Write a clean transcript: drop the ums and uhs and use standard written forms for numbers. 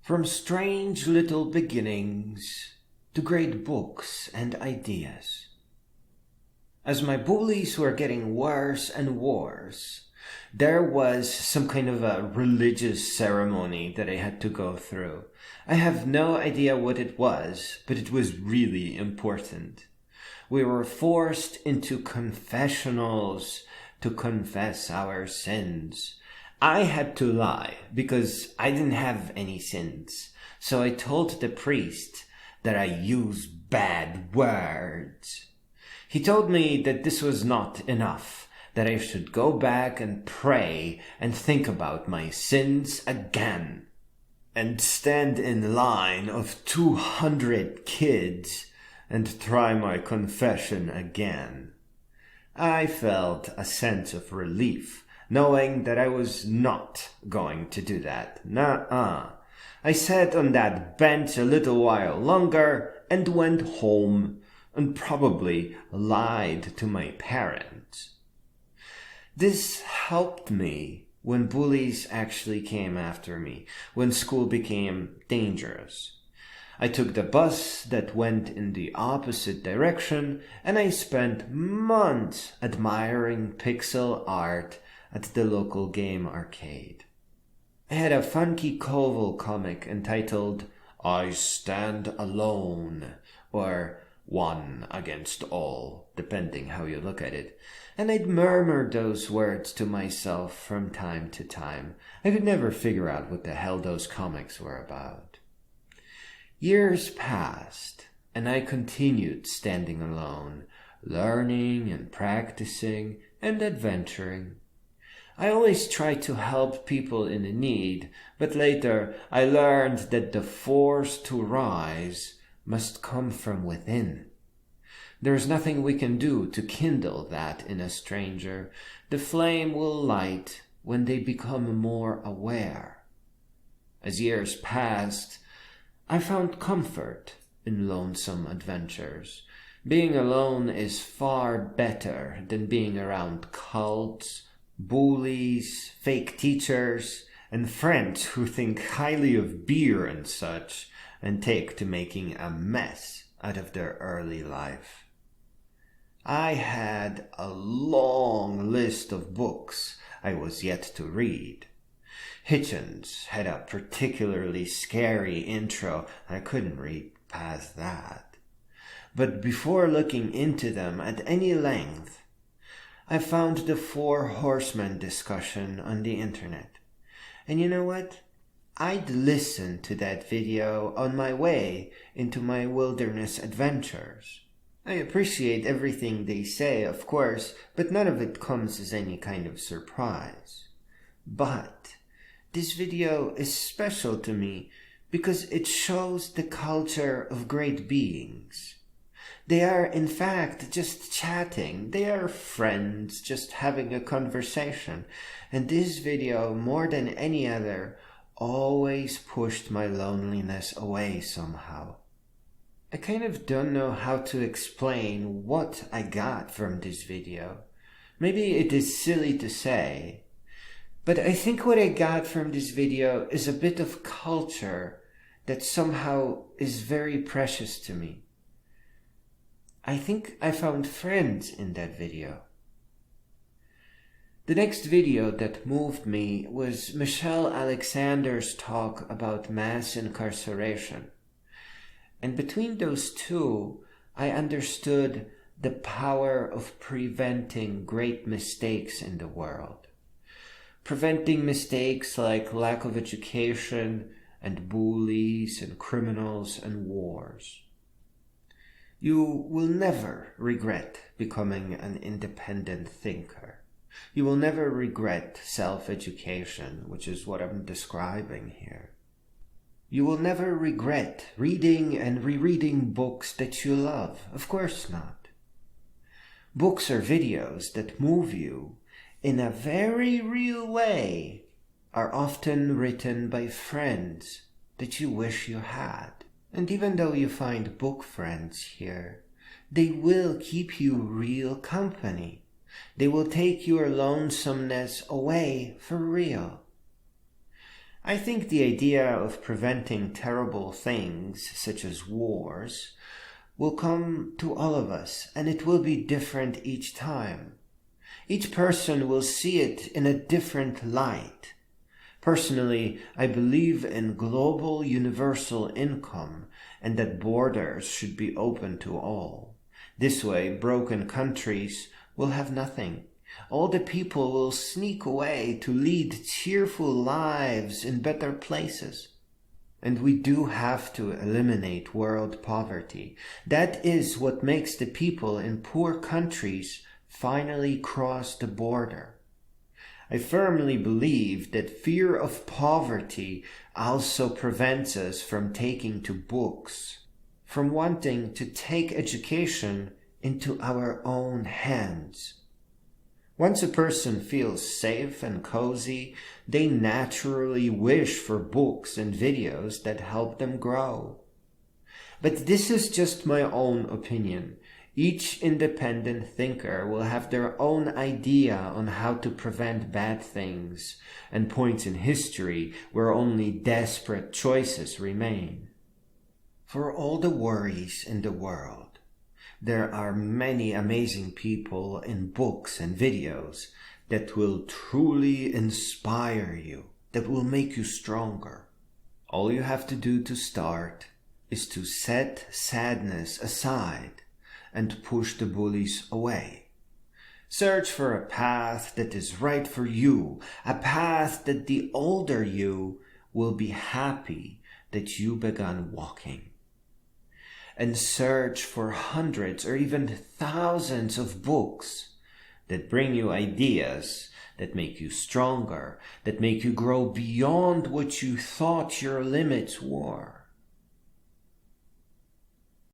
From strange little beginnings to great books and ideas. As my bullies were getting worse and worse, there was some kind of a religious ceremony that I had to go through. I have no idea what it was, but it was really important. We were forced into confessionals to confess our sins. I had to lie because I didn't have any sins. So I told the priest that I use bad words. He told me that this was not enough, that I should go back and pray and think about my sins again, and stand in line of 200 kids and try my confession again. I felt a sense of relief, knowing that I was not going to do that. Nuh-uh. I sat on that bench a little while longer and went home and probably lied to my parents. This helped me when bullies actually came after me, when school became dangerous. I took the bus that went in the opposite direction, and I spent months admiring pixel art at the local game arcade. I had a funky Koval comic entitled I Stand Alone, or One Against All, depending how you look at it, and I'd murmur those words to myself from time to time. I could never figure out what the hell those comics were about. Years passed, and I continued standing alone, learning and practicing and adventuring. I always tried to help people in need, but later I learned that the force to rise must come from within. There is nothing we can do to kindle that in a stranger. The flame will light when they become more aware. As years passed, I found comfort in lonesome adventures. Being alone is far better than being around cults, bullies, fake teachers, and friends who think highly of beer and such and take to making a mess out of their early life. I had a long list of books I was yet to read. Hitchens had a particularly scary intro, and I couldn't read past that. But before looking into them at any length, I found the Four Horsemen discussion on the internet. And you know what? I'd listen to that video on my way into my wilderness adventures. I appreciate everything they say, of course, but none of it comes as any kind of surprise. But this video is special to me because it shows the culture of great beings. They are, in fact, just chatting. They are friends, just having a conversation. And this video, more than any other, always pushed my loneliness away somehow. I kind of don't know how to explain what I got from this video. Maybe it is silly to say, but I think what I got from this video is a bit of culture that somehow is very precious to me. I think I found friends in that video. The next video that moved me was Michelle Alexander's talk about mass incarceration. And between those two, I understood the power of preventing great mistakes in the world. Preventing mistakes like lack of education and bullies and criminals and wars. You will never regret becoming an independent thinker. You will never regret self-education, which is what I'm describing here. You will never regret reading and rereading books that you love. Of course not. Books or videos that move you in a very real way are often written by friends that you wish you had. And even though you find book friends here, they will keep you real company. They will take your lonesomeness away for real. I think the idea of preventing terrible things, such as wars, will come to all of us, and it will be different each time. Each person will see it in a different light. Personally, I believe in global universal income and that borders should be open to all. This way, broken countries will have nothing. All the people will sneak away to lead cheerful lives in better places. And we do have to eliminate world poverty. That is what makes the people in poor countries finally cross the border. I firmly believe that fear of poverty also prevents us from taking to books, from wanting to take education into our own hands. Once a person feels safe and cozy, they naturally wish for books and videos that help them grow. But this is just my own opinion. Each independent thinker will have their own idea on how to prevent bad things and points in history where only desperate choices remain. For all the worries in the world, there are many amazing people in books and videos that will truly inspire you, that will make you stronger. All you have to do to start is to set sadness aside and push the bullies away. Search for a path that is right for you, a path that the older you will be happy that you began walking. And search for hundreds or even thousands of books that bring you ideas that make you stronger, that make you grow beyond what you thought your limits were.